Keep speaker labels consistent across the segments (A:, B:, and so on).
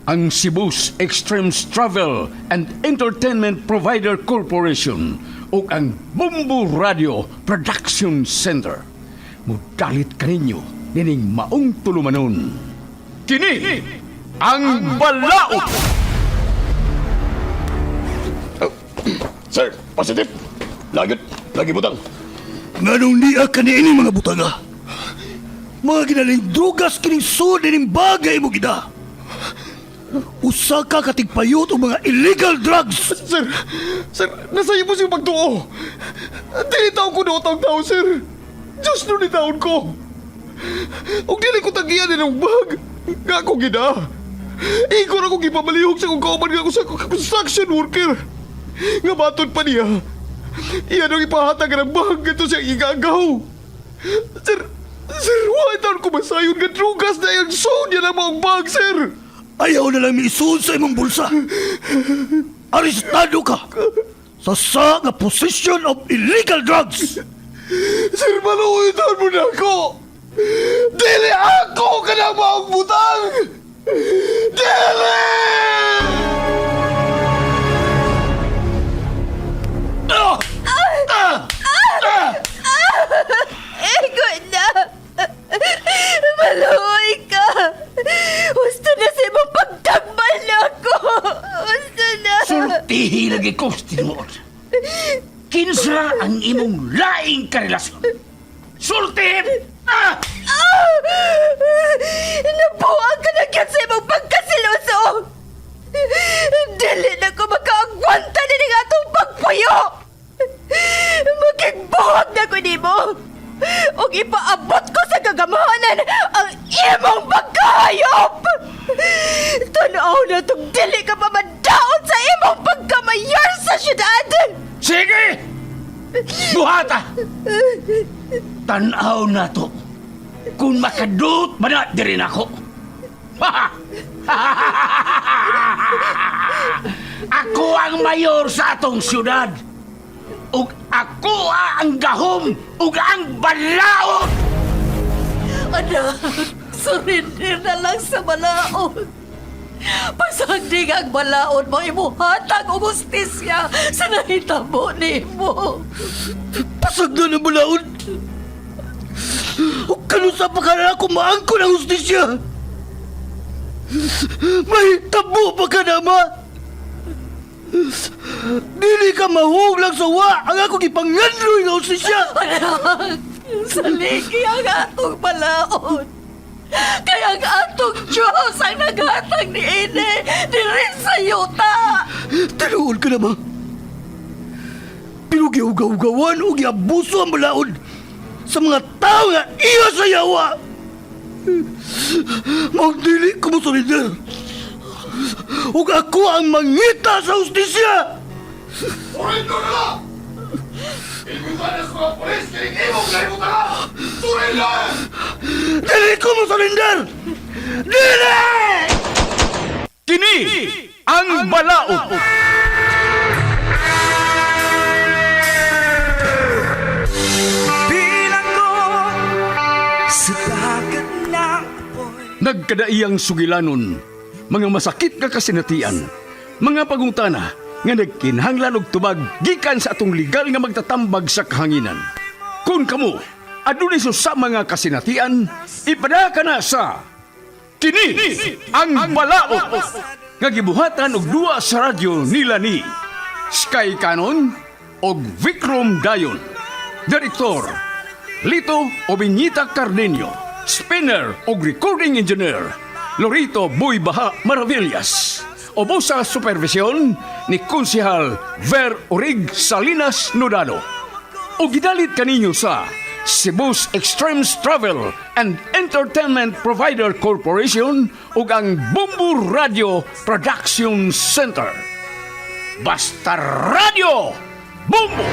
A: ang Cebu's Extremes Travel and Entertainment Provider Corporation o ang Bumbu Radio Production Center. Mudalit kaninyo dining maong tulumanon. Kini ang Balaod!
B: Sir, positive. Lagi butang.
C: Nganong niya kanini mga butaga? Mga ginaling drugas kining sud dining bagay mo gida. Usa ka katigpayot o mga illegal drugs.
B: Sir, nasa iyo po siyang pagtuo. Dili taon ko nootang tao, sir. Diyos no ni taon ko. Huwag dili ko tagiyan ng bag. Nga ako gina. Igor ako gipamalihog sa kung kauman nga ako sa construction worker. Nga batod pa niya. Iyan ang ipahatag ng bag ito siyang igagaw. Sir, why taon ko masayon nga drugas na yung sound niya ng mga bag, sir?
C: Ayaw na lang miisuon sa imong bulsa. Arestado ka sa nga possession of illegal drugs.
B: Sir, maluwitan mo na ako! Dili ako ka na maong butang! Dili!
D: Ego na! Maluoy ka! Gusto na sa imong pagtambal na ako! Gusto na!
A: Sultihi lagi ko, tinuod. Kinsa ang imong laing karelasyon? Sultihin!
D: Nabuang ka na kyan sa imong pagkasiloso! Dili na ko makaagwanta na ng atong pagpuyo! Magigbuhag na ko nimo! O ipaabot ko sa gagamahanan ang imong pagkahayop! Tanaw na itong dili ka pa madaon sa imong pagkamayor sa syudad!
A: Sige! Buhata! Tanaw na to. Kung makadut man na din ako. Ako ang mayor sa atong syudad. Ug ako ang gahom ug ang balaod.
D: Anak, surrender na lang sa balaod. Pasagdig ang balaod mo, imuhatag o justisya sa nahitabo ni mo.
C: Pasagdo na balaod. O kanusa pa ka na ako maangko ng justisya. May tabo pa ka na, ma. Dili ka mahuglang sa wa ang ako gipangandroy ng justisya.
D: Anak, saligi ang atong balaod. Kaya ang atong Diyos ang naghatag ni Ine diri sa yuta.
C: Tinuod ka na, ma. Pero giugaw-gawan o giabuso ang balaod sa mga tao nga iya sa yawa. Magdili ko mo solider. Ug ako ang mangita sa justisya.
B: Surrender na lang! Igubanas ko ang polis kaya imong layo ka! Surrender!
C: Dili ko mo solider. Dili!
A: Kini ang Balaod. Nagkadaiyang sugilanon, mga masakit nga kasinatian, mga pagungtana nga nagkinhanglan og tubag gikan sa atong legal nga magtatambag sa kahanginan. Kung kamo adunay sa mga kasinatian, ipada ka na sa Kini ang Balaod nga gibuhatan og duwa sa radyo nila ni Sky Canon og Vikram Dayon. Direktor Lito Obiñita Cardenio. Spinner o recording engineer Lorito Boy Baha Maravillas. Obo sa supervisyon ni Konsehal Ver Orig Salinas Nodalo. O gidalit kaninyo sa Cebu's Extremes Travel and Entertainment Provider Corporation ug ang Bumbu Radio Production Center. Basta Radio Bumbu!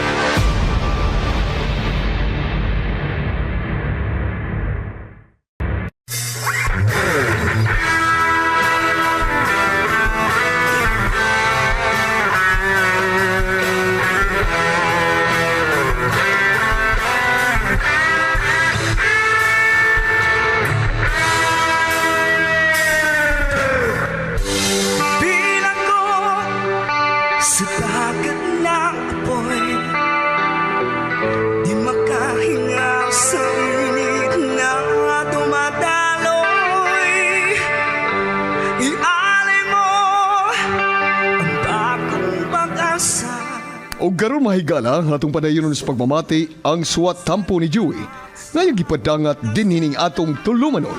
B: O garon mahigala ang atong padayon sa pagmamati ang suwat tampo ni Joey ngayong gipadangat dinhining atong tulumanon.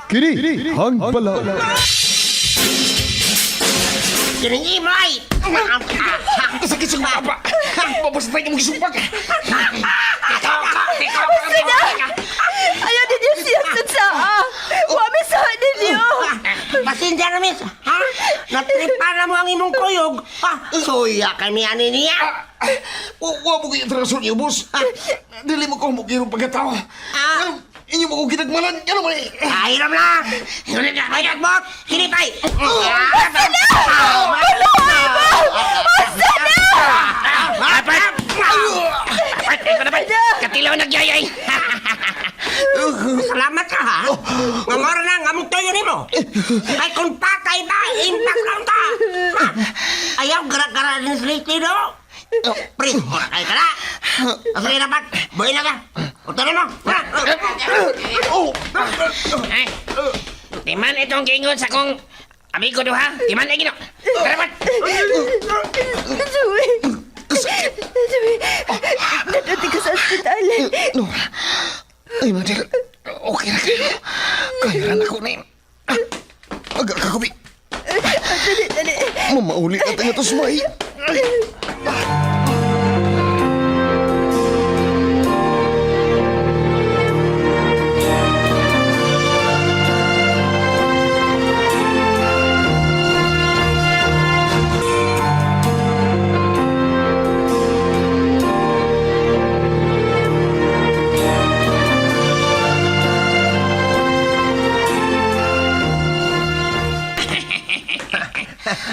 B: Kini hang balaod.
E: Kining imay! Sakit sa baba! Babas tayo mong gisumpak!
D: Ayaw ninyo siya sa Wami sa ninyo!
E: Pasensya na, miss! Ha? Natripa na mo ang imong kuyog! Ha? Suya kami ani niya!
B: Wa mo kayo traso niyo, boss. Dili mo ko mo kayo pagkatao. Inyo mo ko ginagmalan. Yan naman eh.
E: Ahiram na! Ngunit na kayag mo! Kinipay!
D: Asa na! Maluhay mo! Asa na!
E: Apat! Ikaw na ba? Katilaw nagyayay! Salamat ka, ha? Ngamara na, ngamong tayo ni mo! Ay kung patay ba, impact lang ta! Ayaw, gara-gara din sa late no? Pre, ay ka na! Asali na ba't? Buhay na ka! Utanin mo! Ay, timan itong gingon sa kong amigo do ha? Timan lagi no? Tara ba't?
D: Joey! Joey! Nadati ka sa ospital.
B: No. Ay, Madel. Okay na kayo. Kaya na ako na yun. Agak kakabi.
D: Dali.
B: Mamauli na tayo ito sumay.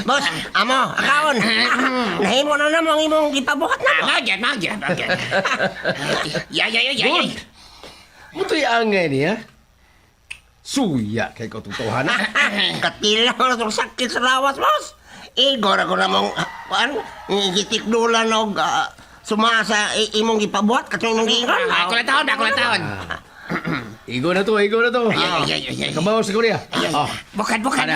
E: Boss, amo, akawon. Nahimo na naman ang imong gipabuhat na mo. Magyat. Yay.
A: Muto'y angay niya. Suya kay katotohanan.
E: Katilaw na itong sakit sa lawas, boss. Igor ako namang, gitikdulan og sumasa imong gipabuhat katong imong giingon. Ako na taon.
A: Igo na to.
E: Ay.
A: Kabaw sa Korea.
E: Bukan.
A: Bukan.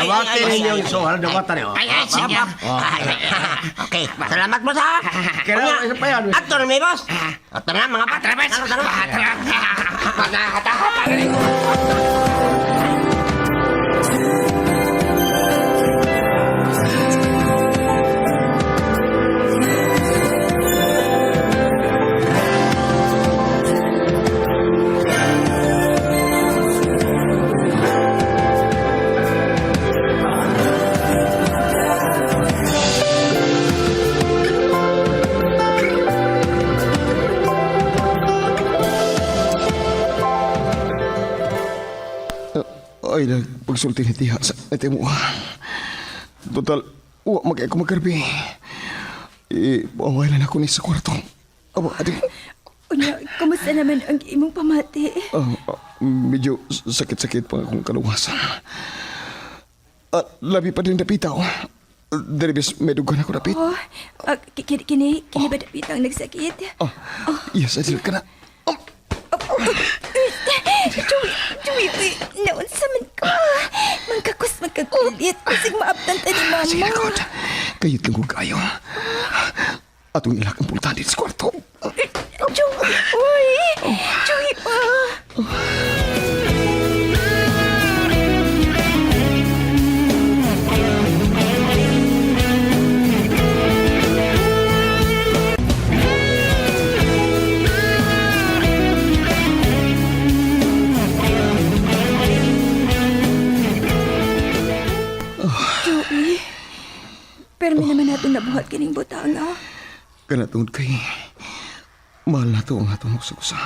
E: Hawakin
A: ninyo yung sohar, dawatan niyo.
E: Ay, sige. Okay, salamat boss ha.
A: Kaya isa pa yan.
E: Ato na may boss. Ato na mga patrabas.
B: Ay, pagsulti ni Tiha sa ete mo. Total, uwa magkaya ko magkarbi. Pawalan ako ni sa kwarto. Aba, adi.
D: Unya, kumusta naman ang imong pamati?
B: Medyo sakit-sakit pa akong kaluwasan. At labi pa din napitaw. Daribis, may dugan ako napit.
D: Kini ba dapit ang nagsakit?
B: Yes, adil ka na.
D: Joey, naon sa man ko. Magkakulit. Kasing maabtan ta ni mama.
B: Sige na, God. Kayit lang ko kayo. Atong ilak ang pultan sa kwarto.
D: Joey pa. Pero may naman natin nabuhat kining butanga.
B: Kanatungod kay mahal na to ang atong usa-usa.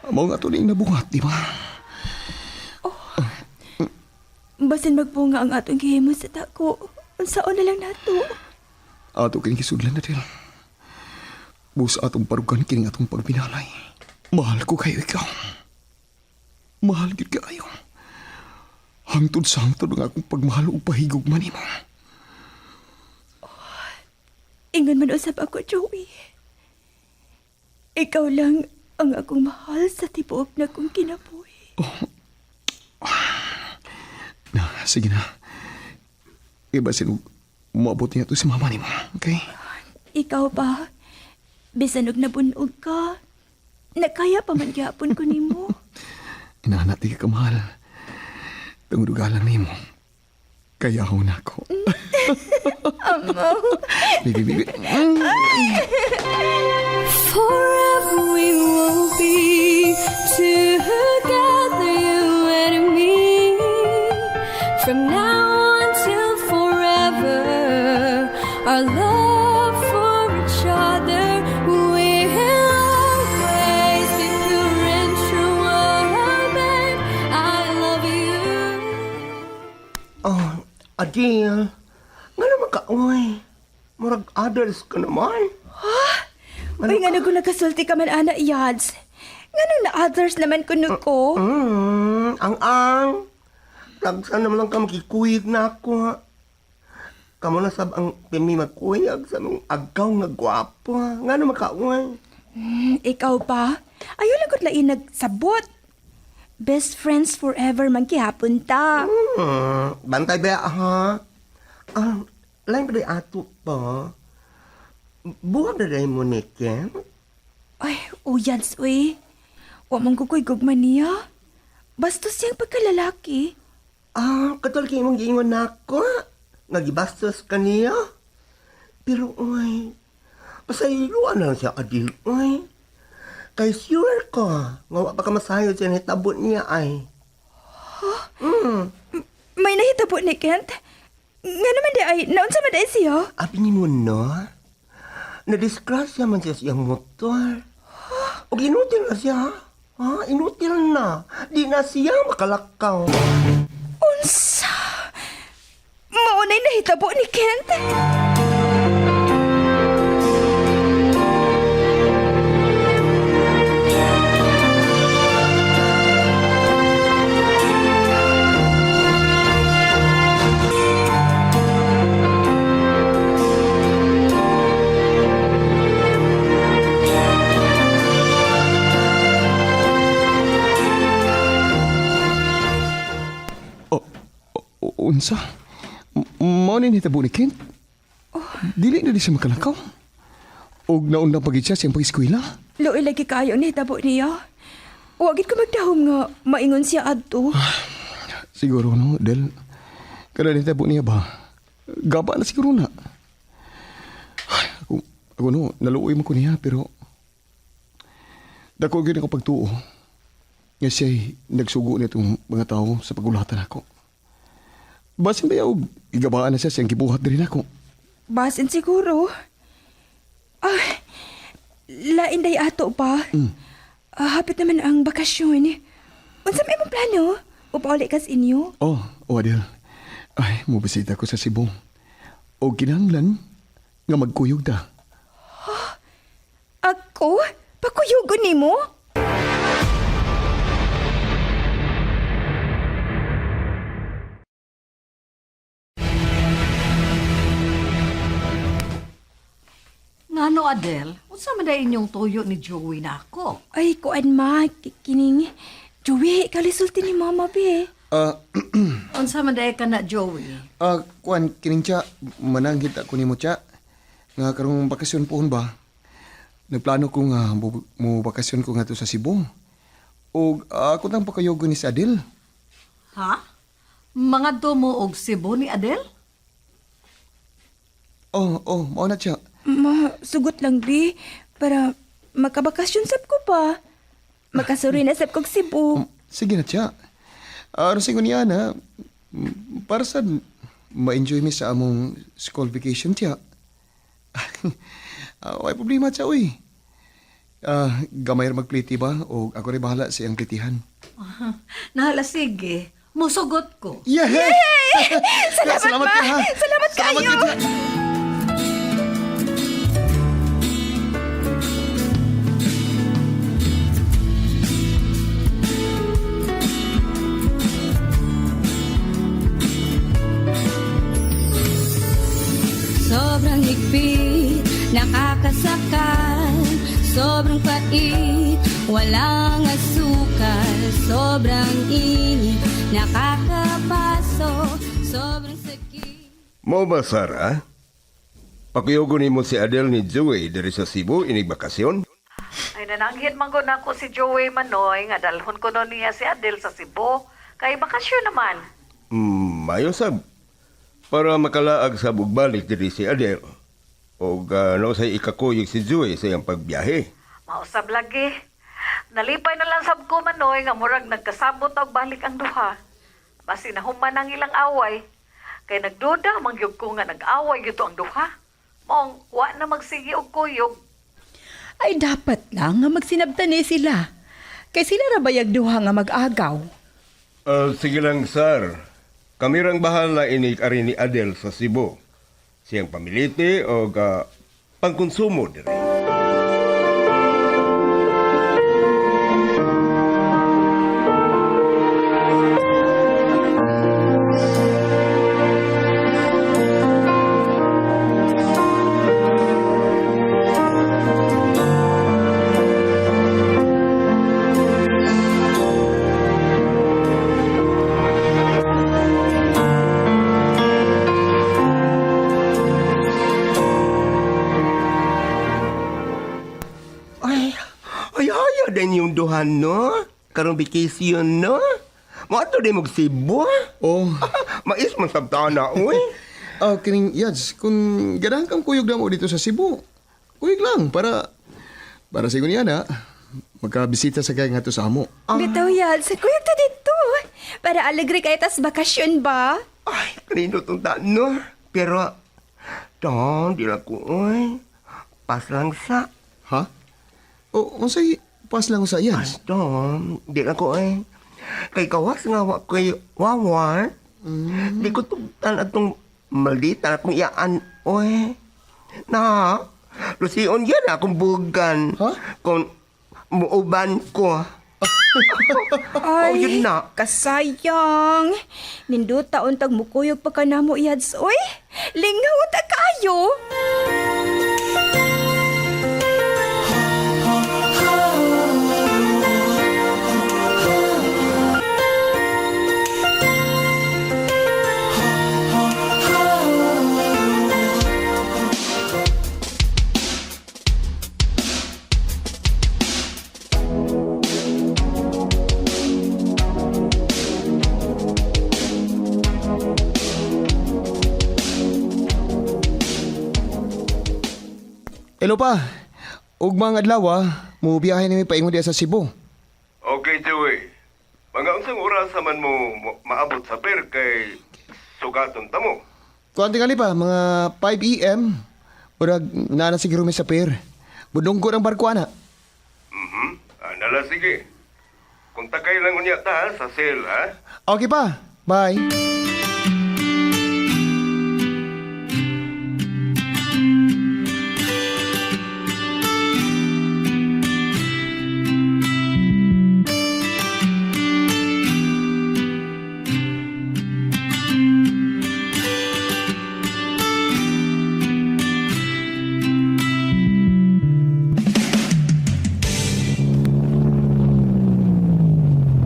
B: Amo nga to ning nabuhat, di ba?
D: Basin magbunga ang atong gihimo sa tako. Unsaon na lang nato.
B: Ato kining kisudlan na din. Bus atong parugan kining atong pagbinalay. Mahal ko kayo ikaw. Mahal gid kayo. Hangtod sa hangtod ang akong pagmahal o pahigog man mo.
D: Ingon man usab ako, Joey. Ikaw lang ang akong mahal sa tibuok na kong kinabuhi.
B: Na, sige na. Iba sin umabot niya to si mama ni mo. Okay?
D: Ikaw ba? Bisan og nabunog ka. Nakaya pa man gyapon ko nimo.
B: Inahanat di ka kamahal. Tungudugalan ni mo. Kaya ako na ako. Bibi, bibi.
F: Forever we will be together, you and me. From now until forever, our love for each other will always be pure and true. Oh, babe, I love you.
E: Oh, Adil. Nga naman ka, uy. Murag others ka naman.
D: Uy, nga ko nakasulti ka man, ana, Yads. Nga nang na-others naman kuno ko.
E: Ang. Tagsan naman lang ka makikuyig na ako, ha. Kamu na sab ang pimi magkuyag sa mong agaw nga gwapo, ha. Nga naman ka, uy.
D: Ikaw pa? Ayaw lang ko't lain nagsabot. Best friends forever man kihapon ta.
E: Bantay ba, ha? Lain pa rin ato pa. Buwag na rin mo ni Ken.
D: Ay, Yads, uy. Wa mong kukoy gugman niya. Bastos siyang pagkalalaki.
E: Katulad kayo mong giingon na ako. Nagibastos ka niya. Pero, uy, pasayluan lang siya, Adil, uy. Kay sure ko, nga wa pa ka masayod siya nahitabot niya, ay.
D: May nahitabo ni Kent? Nga naman di ay, naunsa man di siya?
E: Abi ni mo, no? Nadisgrasya man siya siyang motor. O inutil na siya, ha? Inutil na. Di na siya makalakaw.
D: Unsa? Maunay nahitabo ni Kent?
B: Unsa? Mao ni hitabo ni Kent? Dili na di siya makalakaw. Og naundang pagit siya siyang pag-eskwela.
D: Luoy lagi kayo nahitabo niya. Wagit ko magdahom nga maingon siya adto.
B: Siguro no, Del. Kada hitabo niya ba? Gaba na siguro na. Ay, ako no, naluoy mo ko niya pero dako gyud ako pagtuo. Nga siya'y nagsugo nitong mga tao sa pagulatan ako. Basin ba yaw, igabaan na siya siyang gibuhat din ako.
D: Basin siguro. Lain day ato pa. Hapit naman ang bakasyon. Unsa may mong plano? Upauli ka sa inyo?
B: Oh, Adel. Ay, mubisita ko sa Cebu. O kinahanglan nga magkuyog ta.
D: Ako? Pakuyugon ni mo?
G: Ngano, Adel? Unsa man day inyong tuyo ni Joey na ako?
D: Ay, kuan ma. Kining. Joey, kalisulti ni mama, be.
G: Unsa man day ka na, Joey?
B: Kuan, kining tsa, mananggit ako ni mo tsa. Nga karong bakasyon pohon ba? Nagplano ko nga mo bakasyon ko nga to sa Cebu. O ako tang pakayogo ni si Adel.
G: Ha? Mga mo og Cebu ni Adel?
B: Mao na tsa.
D: Ma, sugot lang, be. Para makabakasyon sab ko pa. Makasuri na sab kog Cebu.
B: Sige na tsa. Ano sa niya na, para sa ma-enjoy mi sa among school vacation tsa. Ay problema tsa, uy. Gamay magpliti ba? O ako rin bahala sa iyang plitihan.
G: Nahala, sige. Musugot ko.
B: Yay!
D: Salamat,
B: ka,
D: ma.
B: ha?
D: Salamat kayo.
B: ka, tsa.
F: Sobrang higpit, nakakasakal. Sobrang pait, walang asukal. Sobrang init, nakakapaso. Sobrang sakit.
H: Mo ba, Sarah? Pakuyogo ni mo si Adele ni Joey dari sa Cebu inig bakasyon?
G: Ay nananghit man ko na ko si Joey Manoy nga dalhon ko no niya si Adel sa Cebu. Kay bakasyon naman.
H: Mayo sab. Para makalaag sa bugbalik diri si Adele. O no say ikakuyog si Joey sa iyang pagbiyahe.
G: Mausab lagi. Nalipay na lang sab ko Manoy nga murag nagkasabot og balik ang duha. Basi nahuman ang ilang away. Kay nagduda mangyog ko nga nag-away gito ang duha. Mong wa na magsigi og kuyog.
D: Ay dapat lang nga magsinabtan ni sila. Kay sila ra bayag duha nga mag-agaw.
H: Sige lang, sir. Kami rang bahala inig ari ni Adele sa Cebu. Siyang pamiliti o pangkonsumo diri.
E: Ay, din yung duhan, no? Karong vacation, no? Mato din mag-Cebu.
B: Oh,
E: Mais man sabtana, uy.
B: kining Yads, kung ganahan kang kuyog na mo dito sa Cebu, kuyog lang para sa inyo niya na magkabisita sa kaya nga to sa amo.
D: Bitaw yan, sa kuya to dito. Para alegre kayo tas bakasyon ba?
E: Ay, kanino tong no? Pero, tong, di lang ko, uy. Pas lang sa.
B: Ha? O, unsay pas lang sa Yads?
E: Tong, di lang ko, uy. Kay kawas nga wa kay wawan. Di ko tugtan atong maldita akong iyaan, uy. Na, lusion yan akong bugan.
B: Ha?
E: Kung muuban ko.
D: Ay,
E: yun na.
D: kasayang. Ninduta untag mukuyog pa ka na mo, Yads. Uy, lingaw ta kayo.
B: Hello pa. Ug mga adlaw, mubiyahe nimi paingon diya sa Cebu.
H: Okay, Joey. Mga unsang oras man mo maabot sa pier kay sugaton ta mo.
B: Kuan tingali pa, mga 5 AM. Urag nana siguro mi sa pier. Budong ko ng barko ana.
H: Nala, sige. Kontakay lang unya ta sa cell, ha?
B: Okay pa. Bye.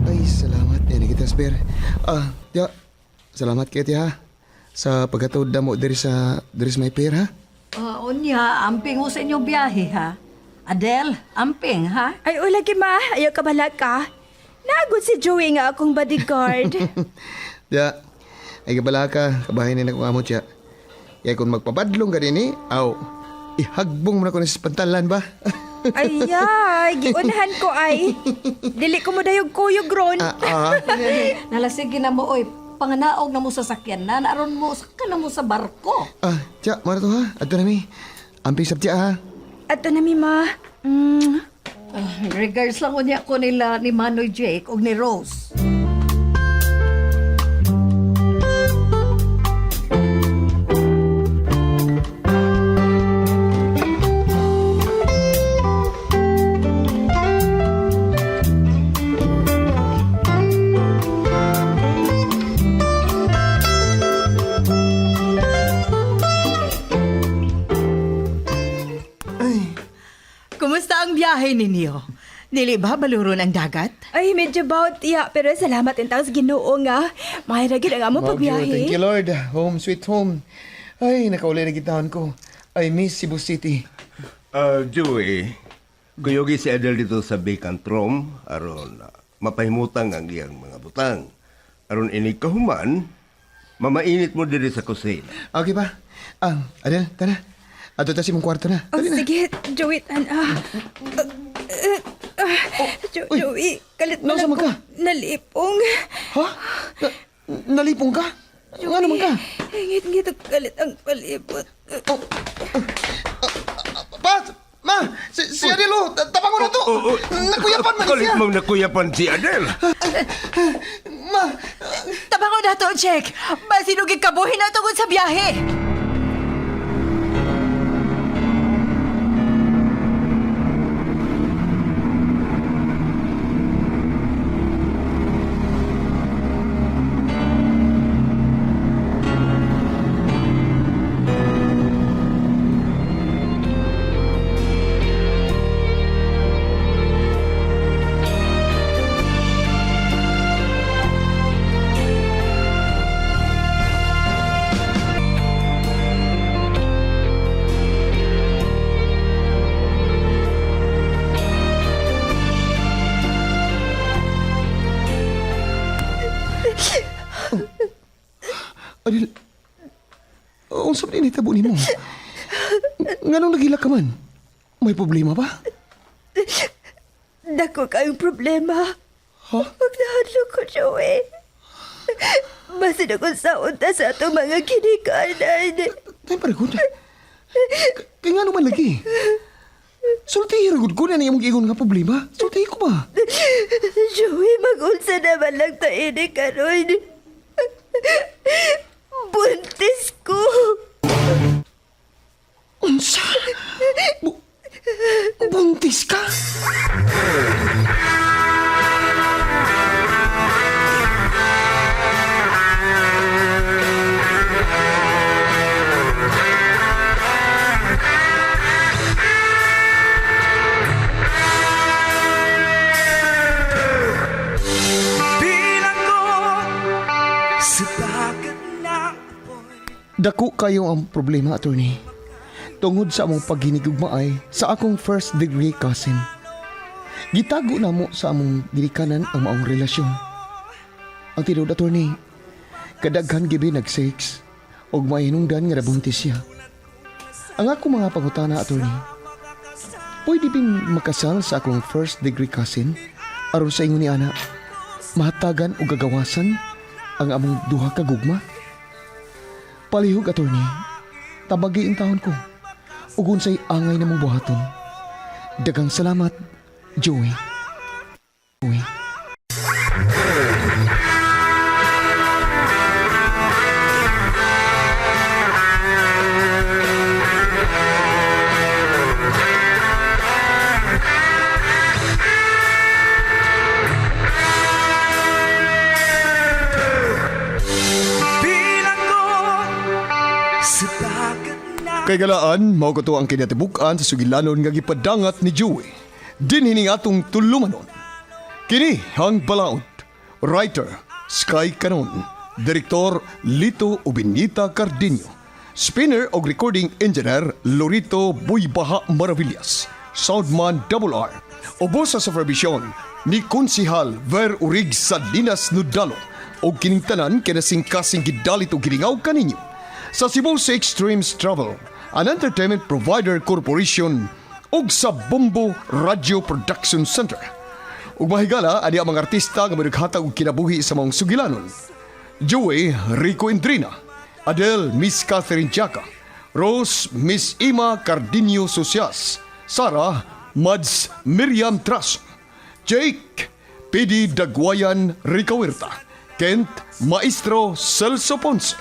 B: Ay, salamat. Yan kita, Sper. Ya. Salamat kayo, tiya. Sa pagkatod na mo diri sa may pier, ha?
G: Unya, amping mo sa inyong biyahe, ha? Adel, amping, ha?
D: Ay, o lagi ma. Ayaw ka bala ka. Nagod si Joey nga akong bodyguard.
B: Ya. Ay, kabala ka. Kabahin na akong amot siya. Kaya kung magpabadlong ka din ihagbong mo na ko na sa pantalan ba?
D: Ay, giunahan ko ay. Dili ko mo dayog kuyog ron.
G: Nalasigi na mo, oy. Panganaog na mo sa sakyan na. Naaron mo, saka na mo sa barko.
B: Tiya, mara to ha. Ato na mi. Amping sab tiya ha.
D: Ato na mi ma.
G: Regards lang unya ko nila ni Manoy Jake o ni Rose.
D: Kumusta ang biyahe ninyo? Dili ba baluron ang dagat?
I: Ay, medyo bawat tiya, pero salamat in taos Ginoo nga. Mahiragin ang amo
B: Thank you,
I: pagbiyahe.
B: Lord. Home sweet home. Ay, nakauli na gitahon ko. I miss Cebu City.
H: Joey, kuyogi si Adel dito sa vacant room aron mapahimutang ang iyang mga butang. Aron ini kahuman, mamainit mo diri sa kusina.
B: Okay ba? Adel, tara. Ato ta si mong kwarto na.
I: Oh,
B: Dali na.
I: sige, Joey,
B: Uy,
I: Joey, kalit mo
B: nausa
I: lang
B: man ka?
I: ko nalipong.
B: Ha? Nalipong ka? Nga naman ka?
I: Ngit-ngit ang kalit ang palibot.
B: Pat! Ma! Si Adel, oh! Tabangon na to! Nakuyapan man
H: Kalit
B: siya!
H: mong nakuyapan si Adel.
B: Ma!
D: Tabango na to, Check! Basinugig kabuhin na tungod sa biyahe!
B: Adel, ang sabi ni tabo ni mo. Nga nung nagila ka man? May problema ba?
I: Dako kayong problema.
B: Ha?
I: Huwag nahadlo ko, Joey. Basin ako sa unta sa itong mga kinikanan.
B: Tayo pa rin. Kaya nga naman lagi. Sulti hiragod ko na niya mong igon nga problema. Sulti ko ba?
I: Joey, mag-unsa naman lang tayo ni Karoy. Buntis ko.
B: Unsa? Buntis ka? Dako kayo ang problema, attorney. Tungod sa among paghinigugmaay sa akong first degree cousin. Gitago na mo sa among ginikanan ang maong relasyon. Ang tinuod, attorney, kadaghan gibi nag-sex og mainungdan nga nabuntis siya. Ang ako mga pangutana, attorney, pwede bing makasal sa akong first degree cousin aron sa ingon ni ana mahatagan o gagawasan ang among duha ka gugma? Palihog, attorney, tabagi in taon ko. Ugun sa'y angay na mong buhaton. Dagang salamat, Joey. Joey. Kay galaan, mao ko to ang kinatibukan sa sugilanon nga gipadangat ni Joey. Din hining atong tulumanon. Kini hang balaod. Writer, Sky Canon. Direktor, Lito Ubinita Cardenio. Spinner o recording engineer, Lorito Buybaha Maravillas. Soundman R. Obo sa supervision ni Konsihal Ver Urig sa Linas Nudalo. O kining tanan kinasing-kasing gidalit o gilingaw kaninyo. Sa Cebu sa Extremes Travel, an entertainment provider corporation ug sa Bombo Radio Production Center. Ug mahigala ani ang mga artista nga madaghatag og kinabuhi sa mga sugilanon. Joey Rico Indrina, Adele Miss Catherine Chaca, Rose Miss Ima Cardenio Socias, Sarah Mads Miriam Traso, Jake Pidi Dagwayan Ricahuerta, Kent Maestro Celso Ponce,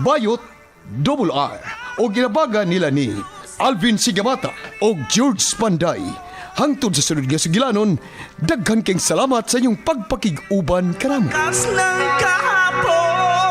B: Bayot R o ginabaga nila ni Alvin Sigamata o George Panday. Hangtod sa sunod nga sugilanon, daghan keng salamat sa inyong pagpakig-uban karamo.
J: Kas ng kahapon